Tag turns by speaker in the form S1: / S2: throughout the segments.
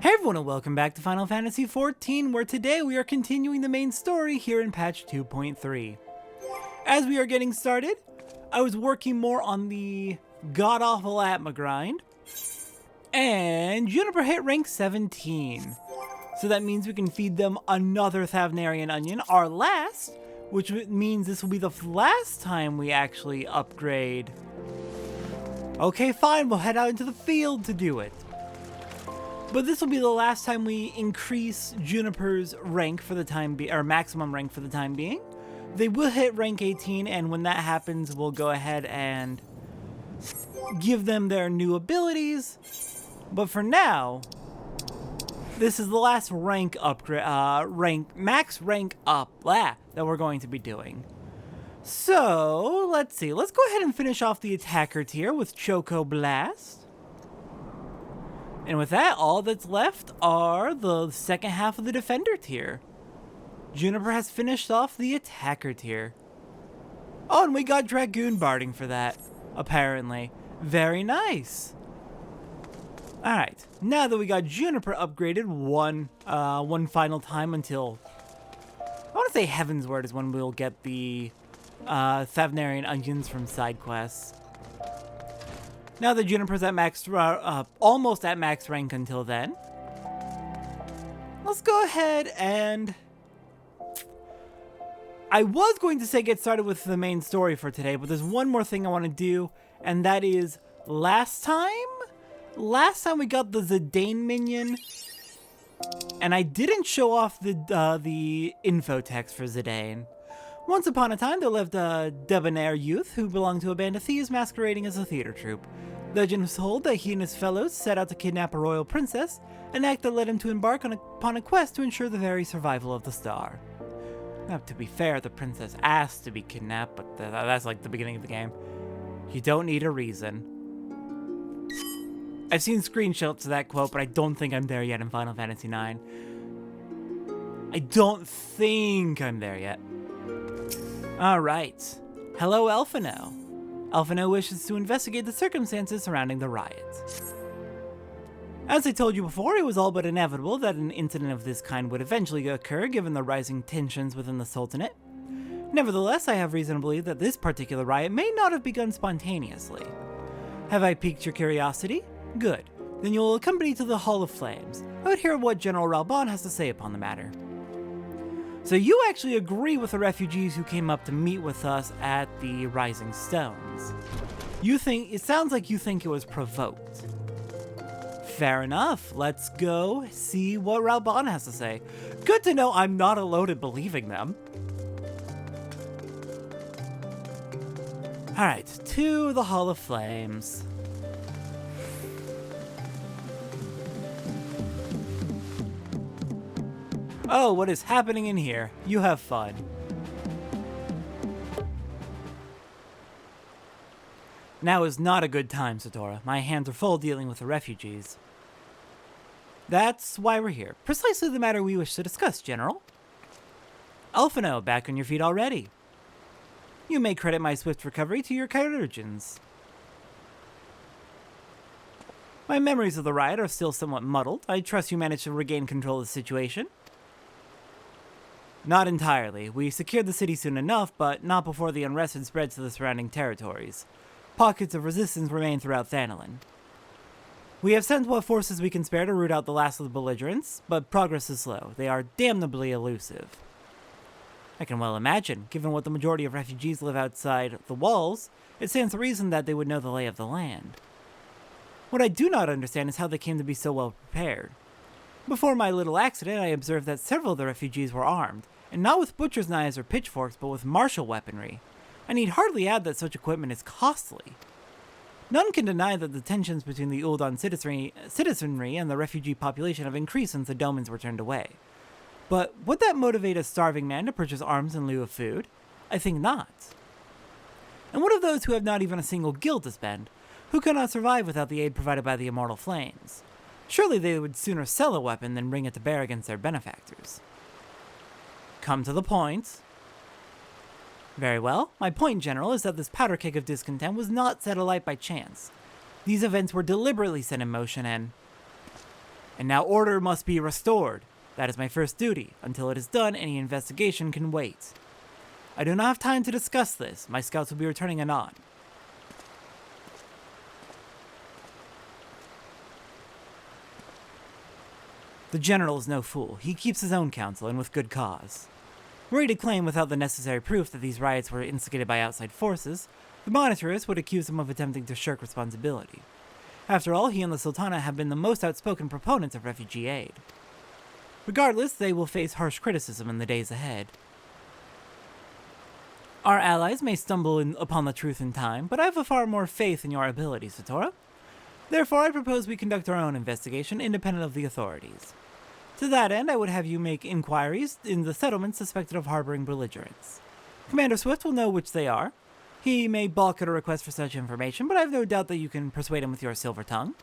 S1: Hey everyone and welcome back to Final Fantasy XIV, where today we are continuing the main story here in patch 2.3. As we are getting started, I was working more on the god-awful Atma grind, and Juniper hit rank 17. So that means we can feed them another Thavnarian onion, our last, which means this will be the last time we actually upgrade. Okay, fine, we'll head out into the field to do it. But this will be the last time we increase Juniper's rank for the time being, or maximum rank for the time being. They will hit rank 18, and when that happens, we'll go ahead and give them their new abilities. But for now, this is the last rank upgrade, max rank up that we're going to be doing. So let's see. Let's go ahead and finish off the attacker tier with Choco Blast. And with that, all that's left are the second half of the defender tier. Juniper has finished off the attacker tier. Oh, and we got Dragoon Barding for that, apparently. Very nice. Alright, now that we got Juniper upgraded one final time until... I want to say Heaven's Word is when we'll get the Thavnarian onions from side quests. Now that Juniper's at almost at max rank until then, let's go ahead and... I was going to say get started with the main story for today, but there's one more thing I want to do, and that is last time we got the Zidane minion, and I didn't show off the info text for Zidane. Once upon a time, there lived a debonair youth who belonged to a band of thieves masquerading as a theater troupe. Legends hold that he and his fellows set out to kidnap a royal princess, an act that led him to embark upon a quest to ensure the very survival of the star. Now, to be fair, the princess asked to be kidnapped, but that's like the beginning of the game. You don't need a reason. I've seen screenshots of that quote, but I don't think I'm there yet in Final Fantasy IX. I don't think I'm there yet. Alright. Hello, Elfino. Elfino wishes to investigate the circumstances surrounding the riot. As I told you before, it was all but inevitable that an incident of this kind would eventually occur given the rising tensions within the Sultanate. Nevertheless, I have reason to believe that this particular riot may not have begun spontaneously. Have I piqued your curiosity? Good. Then you will accompany to the Hall of Flames. I would hear what General Ralban has to say upon the matter. So you actually agree with the refugees who came up to meet with us at the Rising Stones. It sounds like you think it was provoked. Fair enough. Let's go see what Ralban has to say. Good to know I'm not alone in believing them. Alright, to the Hall of Flames. Oh, what is happening in here? You have fun. Now is not a good time, Satora. My hands are full dealing with the refugees. That's why we're here. Precisely the matter we wish to discuss, General. Elfino, back on your feet already. You may credit my swift recovery to your chirurgeons. My memories of the riot are still somewhat muddled. I trust you managed to regain control of the situation. Not entirely. We secured the city soon enough, but not before the unrest had spread to the surrounding territories. Pockets of resistance remain throughout Thanalan. We have sent what forces we can spare to root out the last of the belligerents, but progress is slow. They are damnably elusive. I can well imagine, given what the majority of refugees live outside the walls, it stands to reason that they would know the lay of the land. What I do not understand is how they came to be so well prepared. Before my little accident, I observed that several of the refugees were armed, and not with butcher's knives or pitchforks, but with martial weaponry. I need hardly add that such equipment is costly. None can deny that the tensions between the Ul'dan citizenry and the refugee population have increased since the Domans were turned away. But would that motivate a starving man to purchase arms in lieu of food? I think not. And what of those who have not even a single guild to spend, who cannot survive without the aid provided by the immortal flames? Surely they would sooner sell a weapon than bring it to bear against their benefactors. Come to the point. Very well. My point, General, is that this powder keg of discontent was not set alight by chance. These events were deliberately set in motion and... And now order must be restored. That is my first duty. Until it is done, any investigation can wait. I do not have time to discuss this. My scouts will be returning anon. The general is no fool. He keeps his own counsel, and with good cause. Were he to claim without the necessary proof that these riots were instigated by outside forces, the monitors would accuse him of attempting to shirk responsibility. After all, he and the Sultana have been the most outspoken proponents of refugee aid. Regardless, they will face harsh criticism in the days ahead. Our allies may stumble upon the truth in time, but I have a far more faith in your abilities, Satora. Therefore, I propose we conduct our own investigation independent of the authorities. To that end, I would have you make inquiries in the settlements suspected of harboring belligerents. Commander Swift will know which they are. He may balk at a request for such information, but I have no doubt that you can persuade him with your silver tongue.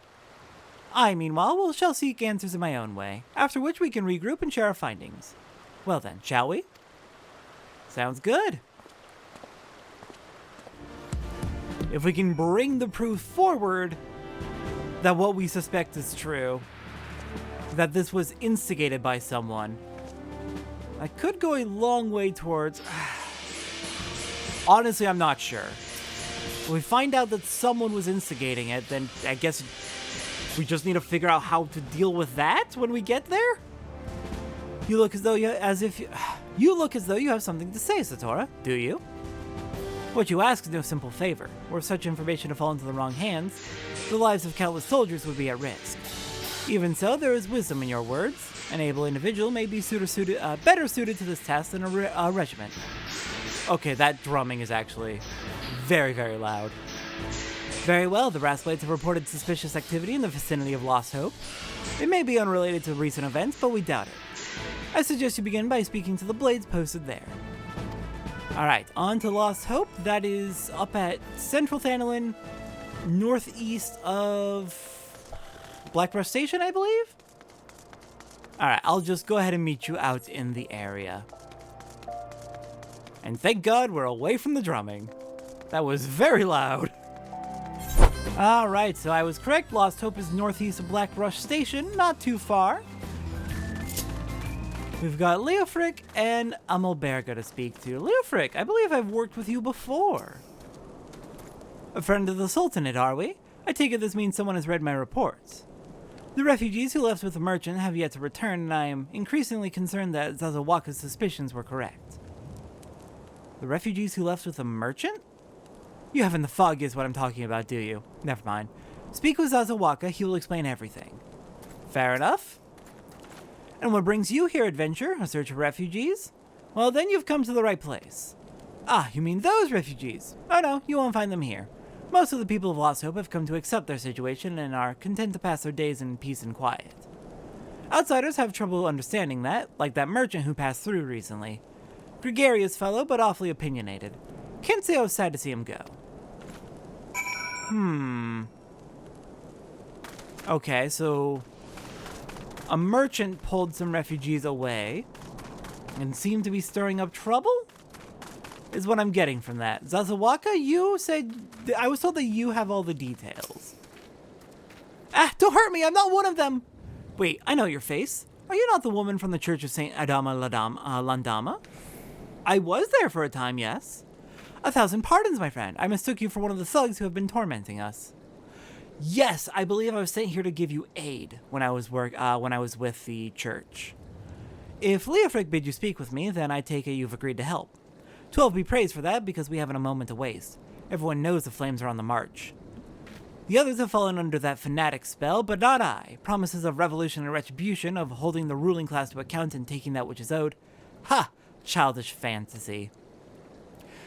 S1: I, meanwhile, shall seek answers in my own way, after which we can regroup and share our findings. Well then, shall we? Sounds good. If we can bring the proof forward that what we suspect is true, that this was instigated by someone, I could go a long way towards... Honestly, I'm not sure. If we find out that someone was instigating it, then I guess we just need to figure out how to deal with that when we get there? You look as though you have something to say, Satora, do you? What you ask is no simple favor. Were such information to fall into the wrong hands, the lives of countless soldiers would be at risk. Even so, there is wisdom in your words. An able individual may be better suited to this task than a regiment. Okay, that drumming is actually very, very loud. Very well, the Brassblades have reported suspicious activity in the vicinity of Lost Hope. It may be unrelated to recent events, but we doubt it. I suggest you begin by speaking to the Blades posted there. Alright, on to Lost Hope. That is up at Central Thanolin, northeast of Blackbrush Station, I believe? Alright, I'll just go ahead and meet you out in the area. And thank God we're away from the drumming. That was very loud. Alright, so I was correct. Lost Hope is northeast of Blackbrush Station, not too far. We've got Leofric and Amelberga to speak to. Leofric, I believe I've worked with you before. A friend of the Sultanate, are we? I take it this means someone has read my reports. The refugees who left with the merchant have yet to return, and I am increasingly concerned that Zazawaka's suspicions were correct. The refugees who left with the merchant? You haven't the foggiest what I'm talking about, do you? Never mind. Speak with Zazawaka, he will explain everything. Fair enough. And what brings you here, adventurer? A search for refugees? Well, then you've come to the right place. Ah, you mean those refugees? Oh no, you won't find them here. Most of the people of Lost Hope have come to accept their situation and are content to pass their days in peace and quiet. Outsiders have trouble understanding that, like that merchant who passed through recently. Gregarious fellow, but awfully opinionated. Can't say I was sad to see him go. Okay, so a merchant pulled some refugees away and seemed to be stirring up trouble? Is what I'm getting from that. Zazawaka, you said... I was told that you have all the details. Ah, don't hurt me! I'm not one of them! Wait, I know your face. Are you not the woman from the Church of St. Adama Landama? I was there for a time, yes. 1,000 pardons, my friend. I mistook you for one of the thugs who have been tormenting us. Yes, I believe I was sent here to give you aid when I was with the church. If Leofric bid you speak with me, then I take it you've agreed to help. 12 be praised for that, because we haven't a moment to waste. Everyone knows the flames are on the march. The others have fallen under that fanatic spell, but not I. Promises of revolution and retribution, of holding the ruling class to account and taking that which is owed. Ha! Childish fantasy.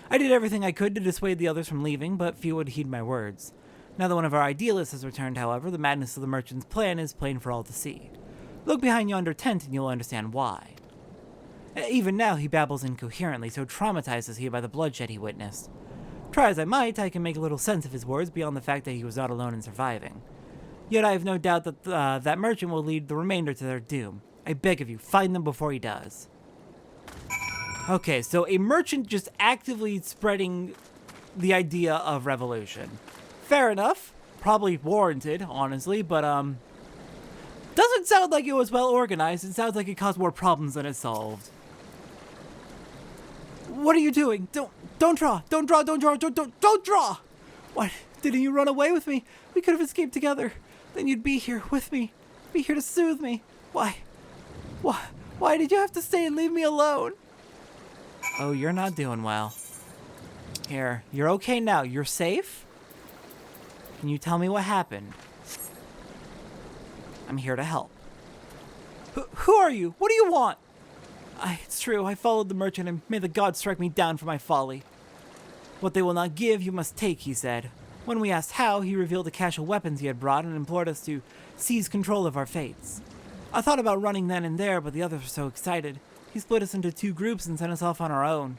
S1: I did everything I could to dissuade the others from leaving, but few would heed my words. Now that one of our idealists has returned, however, the madness of the merchant's plan is plain for all to see. Look behind yonder tent and you'll understand why. Even now he babbles incoherently, so traumatized is he by the bloodshed he witnessed. Try as I might, I can make little sense of his words beyond the fact that he was not alone in surviving. Yet I have no doubt that that merchant will lead the remainder to their doom. I beg of you, find them before he does. Okay, so a merchant just actively spreading the idea of revolution. Fair enough. Probably warranted, honestly, but Doesn't sound like it was well organized. It sounds like it caused more problems than it solved. What are you doing? Don't draw. Don't draw. Don't draw. Don't draw. Why didn't you run away with me? We could have escaped together. Then you'd be here with me. Be here to soothe me. Why? Why did you have to stay and leave me alone? Oh, you're not doing well. Here, you're okay now. You're safe? Can you tell me what happened? I'm here to help. Who are you? What do you want? It's true, I followed the merchant and may the gods strike me down for my folly. What they will not give, you must take, he said. When we asked how, he revealed a cache of weapons he had brought and implored us to seize control of our fates. I thought about running then and there, but the others were so excited. He split us into 2 groups and sent us off on our own.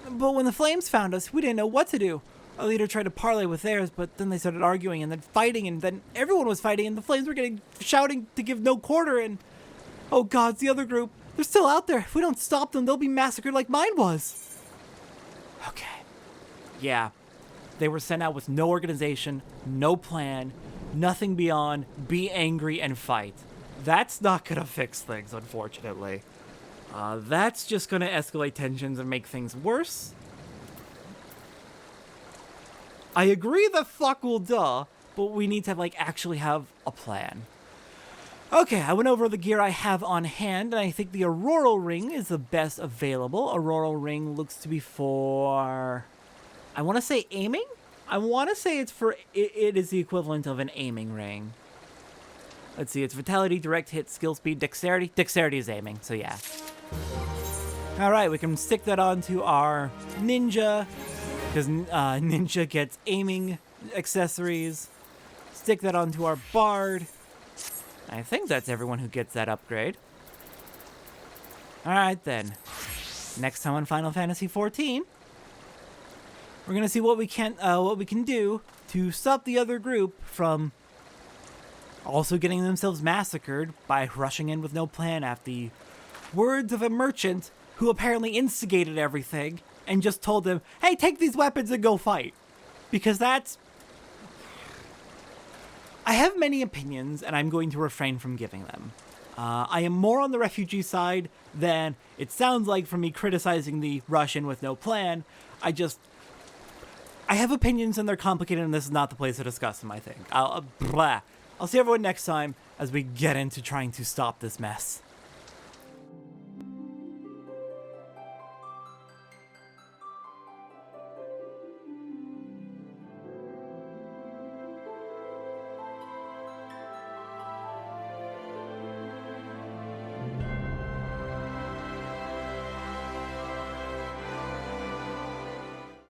S1: But when the flames found us, we didn't know what to do. Our leader tried to parley with theirs, but then they started arguing and then fighting, and then everyone was fighting, and the flames were shouting to give no quarter, and... Oh gods, the other group, they're still out there. If we don't stop them, they'll be massacred like mine was. Okay. Yeah. They were sent out with no organization, no plan, nothing beyond be angry and fight. That's not gonna fix things, unfortunately. That's just gonna escalate tensions and make things worse. I agree that fuck will duh, but we need to actually have a plan. Okay, I went over the gear I have on hand, and I think the Auroral Ring is the best available. Auroral Ring looks to be for... I want to say aiming? I want to say it's for... It is the equivalent of an aiming ring. Let's see, it's Vitality, Direct Hit, Skill Speed, Dexterity. Dexterity is aiming, so yeah. Alright, we can stick that onto our Ninja, because Ninja gets aiming accessories. Stick that onto our Bard. I think that's everyone who gets that upgrade. Alright then. Next time on Final Fantasy XIV, we're gonna see what we can do to stop the other group from also getting themselves massacred by rushing in with no plan after the words of a merchant who apparently instigated everything and just told them, hey, take these weapons and go fight. Because that's... I have many opinions, and I'm going to refrain from giving them. I am more on the refugee side than it sounds like from me criticizing the rush in with no plan. I have opinions, and they're complicated, and this is not the place to discuss them, I think. I'll see everyone next time as we get into trying to stop this mess.